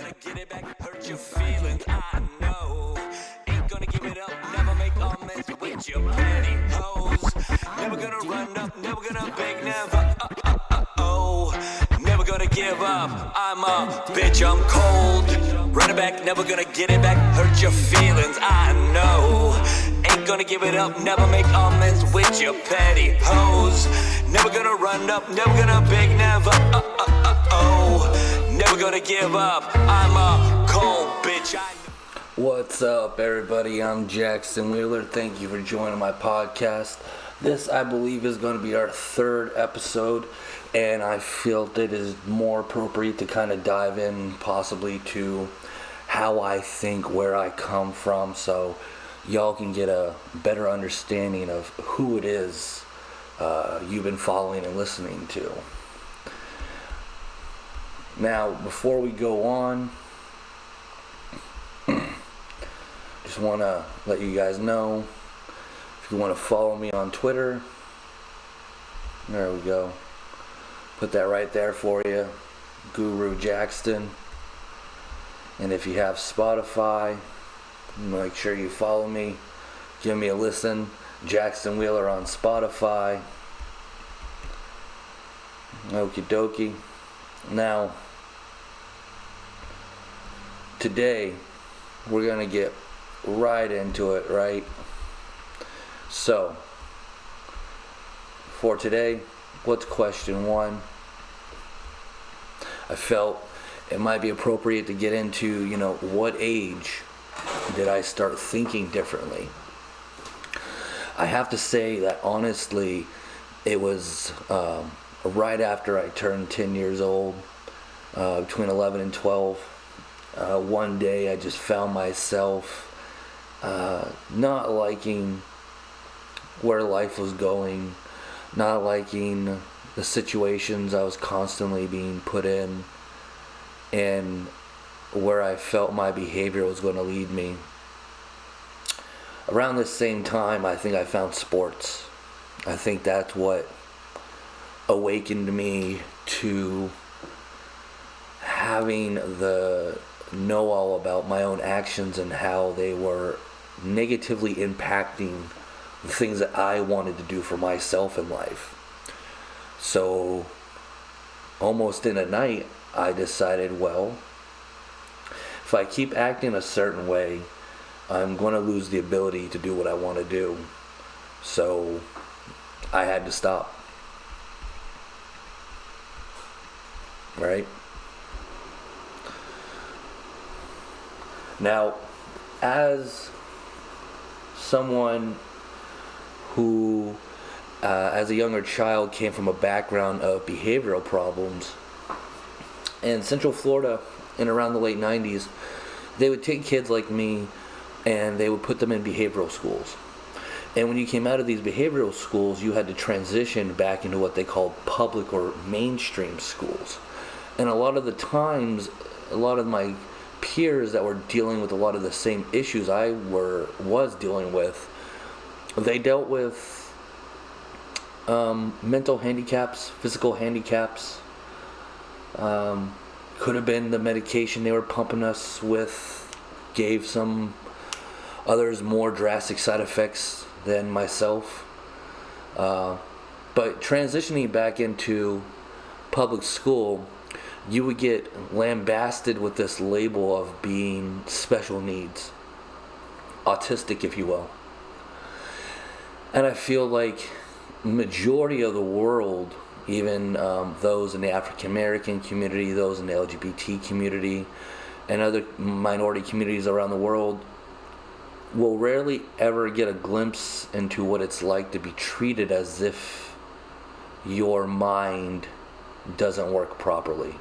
gonna get it back, hurt your feelings, I know. Ain't gonna give it up, never make amends with your petty hoes. Never gonna run up, never gonna beg, never, never gonna give up, I'm a bitch, I'm cold. Run it back, never gonna get it back, hurt your feelings, I know. Ain't gonna give it up, never make amends with your petty hoes. Never gonna run up, never gonna beg, never, never gonna give up, I'm a cold bitch, I know. What's up, everybody? I'm Jackson Wheeler. Thank you for joining my podcast. This, I believe, is going to be our third episode, and I feel it is more appropriate to kind of dive in possibly to how I think, where I come from, so y'all can get a better understanding of who it is you've been following and listening to. Now, before we go on, just want to let you guys know, if you want to follow me on Twitter, there we go. Put that right there for you, Guru Jackson. And if you have Spotify, make sure you follow me. Give me a listen. Jackson Wheeler on Spotify. Okie dokie. Now, today, we're going to get right into it, right? So, for today, what's question one? I felt it might be appropriate to get into, what age did I start thinking differently? I have to say that honestly, it was right after I turned 10 years old, between 11 and 12. One day I just found myself not liking where life was going, not liking the situations I was constantly being put in, and where I felt my behavior was going to lead me. Around this same time, I think I found sports. I think that's what awakened me to having the know-all about my own actions and how they were negatively impacting the things that I wanted to do for myself in life. So, almost in a night, I decided, well, if I keep acting a certain way, I'm going to lose the ability to do what I want to do. So, I had to stop. Right? Now, as someone who, as a younger child, came from a background of behavioral problems, in Central Florida, in around the late 90s, they would take kids like me and they would put them in behavioral schools. And when you came out of these behavioral schools, you had to transition back into what they called public or mainstream schools. And a lot of the times, a lot of my peers that were dealing with a lot of the same issues I was dealing with, they dealt with mental handicaps, physical handicaps. Could have been the medication they were pumping us with gave some others more drastic side effects than myself. But transitioning back into public school, you would get lambasted with this label of being special needs, autistic, if you will. And I feel like majority of the world, even those in the African American community, those in the LGBT community, and other minority communities around the world, will rarely ever get a glimpse into what it's like to be treated as if your mind doesn't work properly,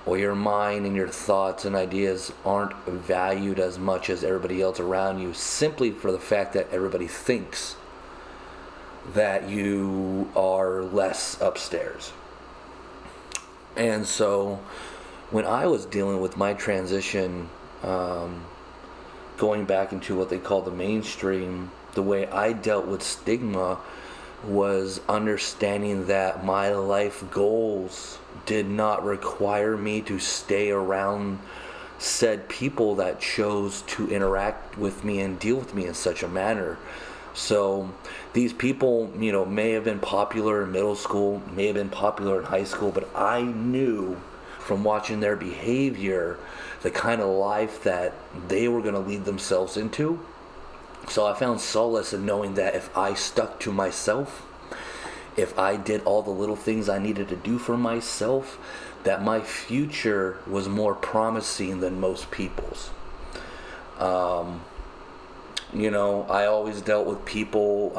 or your mind and your thoughts and ideas aren't valued as much as everybody else around you, simply for the fact that everybody thinks that you are less upstairs. And so when I was dealing with my transition, going back into what they call the mainstream, the way I dealt with stigma was understanding that my life goals did not require me to stay around said people that chose to interact with me and deal with me in such a manner. So these people, may have been popular in middle school, may have been popular in high school, but I knew from watching their behavior the kind of life that they were going to lead themselves into. So I found solace in knowing that if I stuck to myself, if I did all the little things I needed to do for myself, that my future was more promising than most people's. I always dealt with people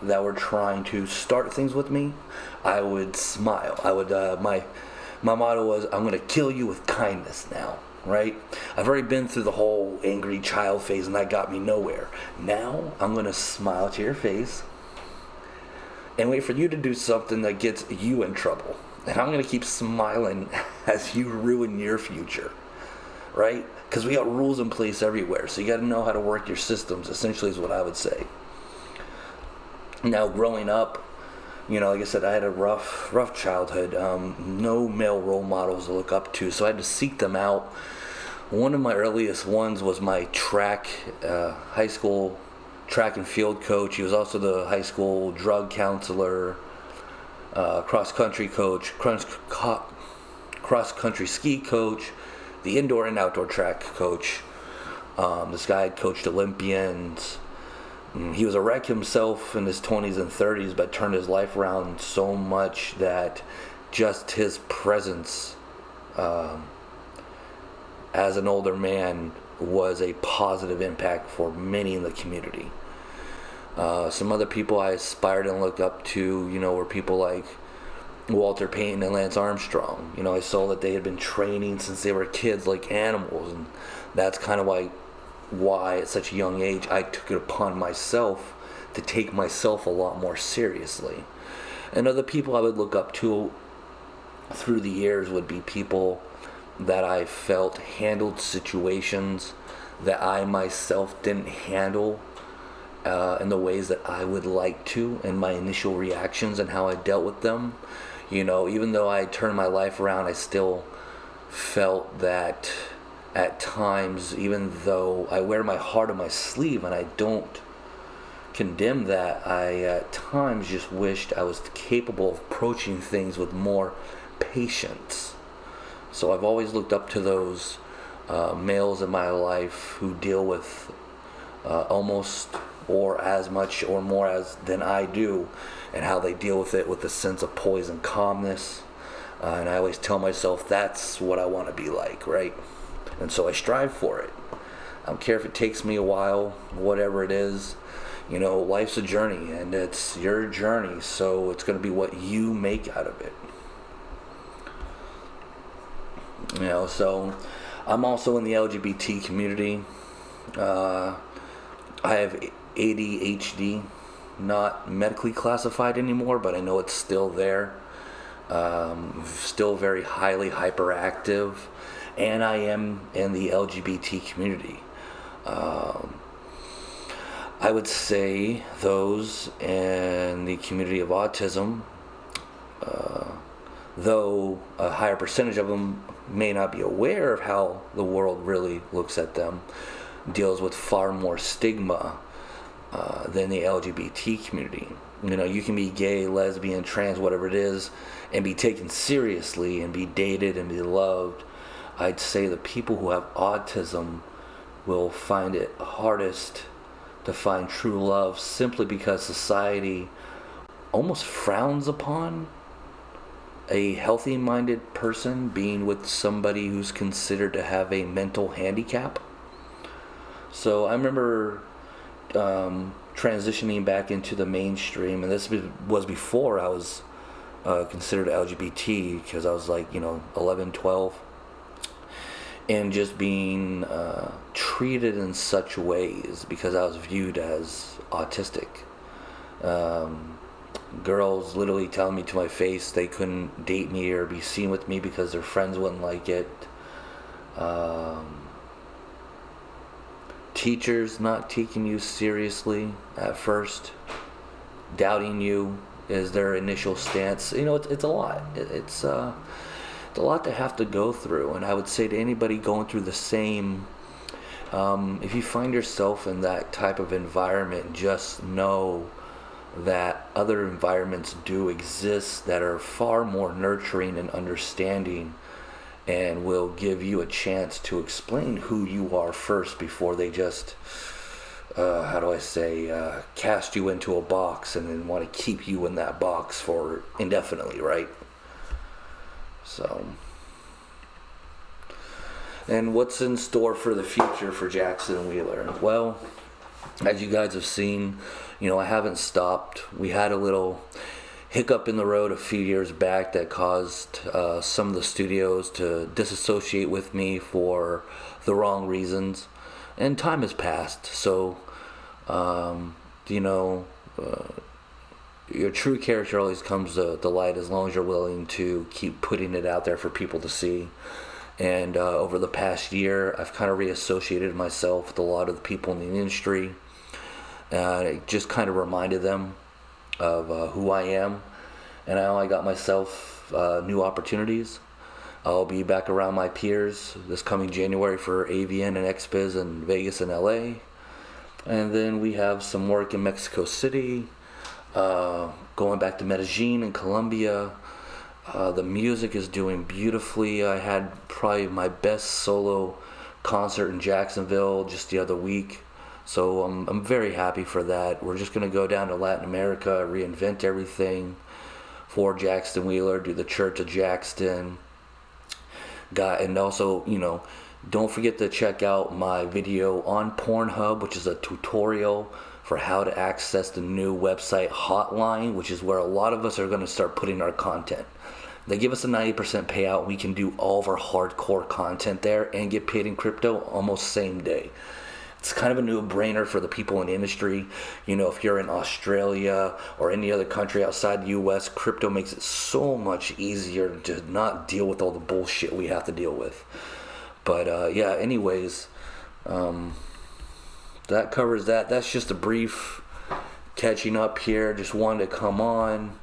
that were trying to start things with me. I would smile. My motto was, I'm going to kill you with kindness now, right? I've already been through the whole angry child phase, and that got me nowhere. Now, I'm going to smile to your face and wait for you to do something that gets you in trouble. And I'm going to keep smiling as you ruin your future, right? Because we got rules in place everywhere. So you got to know how to work your systems, essentially, is what I would say. Now, growing up, like I said, I had a rough childhood. No male role models to look up to, so I had to seek them out. One of my earliest ones was my high school track and field coach. He was also the high school drug counselor, cross-country coach, cross-country ski coach, the indoor and outdoor track coach. This guy had coached Olympians. He was a wreck himself in his 20s and 30s, but turned his life around so much that just his presence as an older man was a positive impact for many in the community. Some other people I aspired and looked up to, were people like Walter Payton and Lance Armstrong. I saw that they had been training since they were kids like animals, and that's kind of why at such a young age I took it upon myself to take myself a lot more seriously. And other people I would look up to through the years would be people that I felt handled situations that I myself didn't handle in the ways that I would like to, and my initial reactions and how I dealt with them. Even though I turned my life around, I still felt that at times, even though I wear my heart on my sleeve and I don't condemn that, I at times just wished I was capable of approaching things with more patience. So I've always looked up to those males in my life who deal with almost or as much or more than I do, and how they deal with it with a sense of poise and calmness. And I always tell myself that's what I want to be like, right? And so I strive for it. I don't care if it takes me a while, whatever it is. Life's a journey, and it's your journey, so it's going to be what you make out of it. So I'm also in the LGBT community. I have ADHD, not medically classified anymore, but I know it's still there. Still very highly hyperactive, and I am in the LGBT community. I would say those in the community of autism, though a higher percentage of them may not be aware of how the world really looks at them, deals with far more stigma than the LGBT community. You can be gay, lesbian, trans, whatever it is, and be taken seriously and be dated and be loved. I'd say the people who have autism will find it hardest to find true love, simply because society almost frowns upon a healthy-minded person being with somebody who's considered to have a mental handicap. So I remember transitioning back into the mainstream, and this was before I was considered LGBT, because I was 11, 12, and just being treated in such ways because I was viewed as autistic. Girls literally telling me to my face they couldn't date me or be seen with me because their friends wouldn't like it. Teachers not taking you seriously at first, doubting you is their initial stance. It's a lot. There's a lot to have to go through. And I would say to anybody going through the same, if you find yourself in that type of environment, just know that other environments do exist that are far more nurturing and understanding, and will give you a chance to explain who you are first before they just, cast you into a box and then want to keep you in that box for indefinitely, right? So, and what's in store for the future for Jackson Wheeler? Well, as you guys have seen, I haven't stopped. We had a little hiccup in the road a few years back that caused some of the studios to disassociate with me for the wrong reasons, and time has passed. So, your true character always comes to light as long as you're willing to keep putting it out there for people to see. And over the past year, I've kind of reassociated myself with a lot of the people in the industry. It just kind of reminded them of who I am, and now I got myself new opportunities. I'll be back around my peers this coming January for AVN and XBiz in Vegas and LA, and then we have some work in Mexico City, going back to Medellin in Colombia. The music is doing beautifully. I had probably my best solo concert in Jacksonville just the other week. So I'm very happy for that. We're just going to go down to Latin America, reinvent everything for Jackson Wheeler, do the Church of Jackson. And also, don't forget to check out my video on Pornhub, which is a tutorial for how to access the new website Hotline, which is where a lot of us are going to start putting our content. They give us a 90% payout. We can do all of our hardcore content there and get paid in crypto almost same day. It's kind of a no-brainer for the people in the industry. If you're in Australia or any other country outside the U.S., crypto makes it so much easier to not deal with all the bullshit we have to deal with. But anyways, that covers that. That's just a brief catching up here. Just wanted to come on,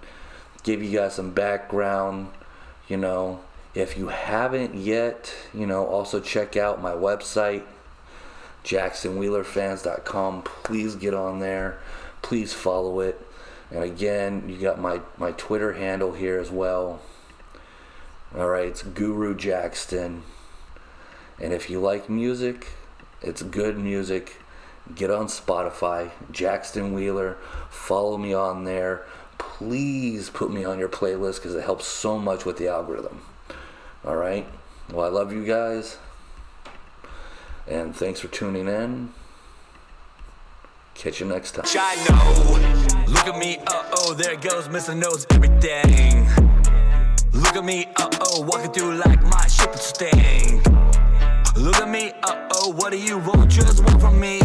give you guys some background. If you haven't yet, also check out my website, JacksonWheelerFans.com. Please get on there. Please follow it. And again, you got my Twitter handle here as well. Alright, it's Guru Jackson. And if you like music, it's good music, get on Spotify, Jackson Wheeler. Follow me on there. Please put me on your playlist because it helps so much with the algorithm. Alright? Well, I love you guys. And thanks for tuning in. Catch you next time. I know. Look at me, there goes Mr. Knows Everything. Look at me, walking through like my ship is staying. Look at me, what do you want? Just want from me.